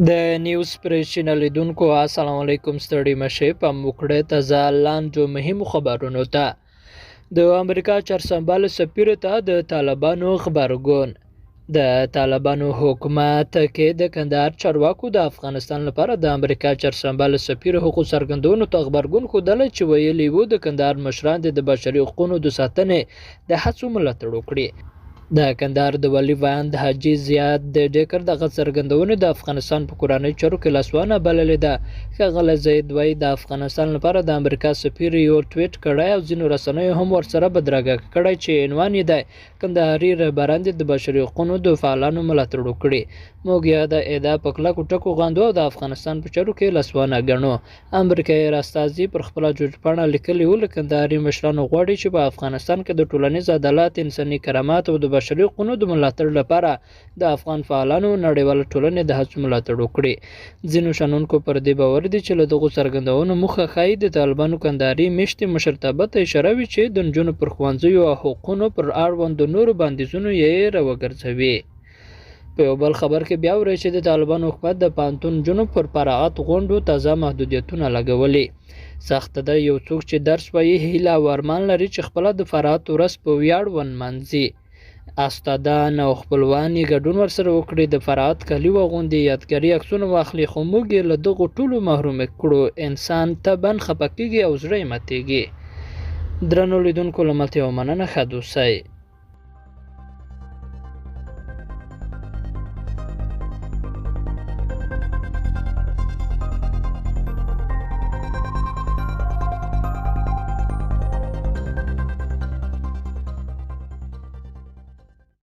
د نیوز پریس چینل لیدونکو السلام علیکم ستړي مشئ په موکړه تازه لاندو مهمو خبرونو ته د امریکا چارسنبال سفیر ته د طالبانو خبرګون د طالبانو حکومت کې د کندهار چارواکو د افغانستان لپاره د امریکا چارسنبال سفیر حقوق څرګندونو ته خبرګون ښودلی چې ویلي وو د کندهار مشران د بشري حقوقو د ساتنې د هڅو ملاتړ وکړي. د کندهار د والي ویاند حاجي زیاد د ډیکر دغه څرګندونې د افغانستان په کورنۍ چارو کې لاسوانه بللې ده. ښاغلی زید وایي د افغانستان لپاره د امریکا سفیر یو ټویټ کړی او ځینو رسنیو هم ورسره بدرګه کړی چې عنوان یې دی کندهاري رهبران د بشري حقوقو د فعالانو ملاتړ وکړي. موږ یا د ادعا په کلکو ټکو غندو او د افغانستان په چارو کې لاسوانه ګڼو. امریکایي راستازي پر خپله جوړپاڼه لیکلي وو له کندهاري مشرانو غواړي چې په افغانستان کې د ټولنیز عدالت، انساني کرامت او د بشري حقوقو د ملاتړ لپاره د افغان فعالانو نړیواله ټولنې د هڅو ملاتړ وکړي. ځینو شنونکو پر دې باور دي چې له دغو څرګندونو موخه ښایي د طالبانو کندهاري میشتې مشرتابه ته اشاره وي چې د نجونو پر ښوونځیو او حقونو پر اړوند نورو بندیزونو یې راوګرځوي. په یو بل خبر کې بیا وایي چې د طالبانو حکومت د پوهنتون نجونو پر فراغت غونډو تازه محدودیتونه لګولي. سخته ده یو څوک چې درس وایي هیله او ارمان لري چې خپله د فراغت ورځ په ویاړ ونمانځي. استادان او خپلوان یې ګډون ورسره وکړي، د فراغت کالي واغوندي، یادګاري عکسونه واخلي، خو موږ یې له دغو ټولو محروم کړو. انسان طبعا خفه کېږي او زړه یې ماتېږي. درنو لیدونکو له ملتیا مننه، ښه دوسئ.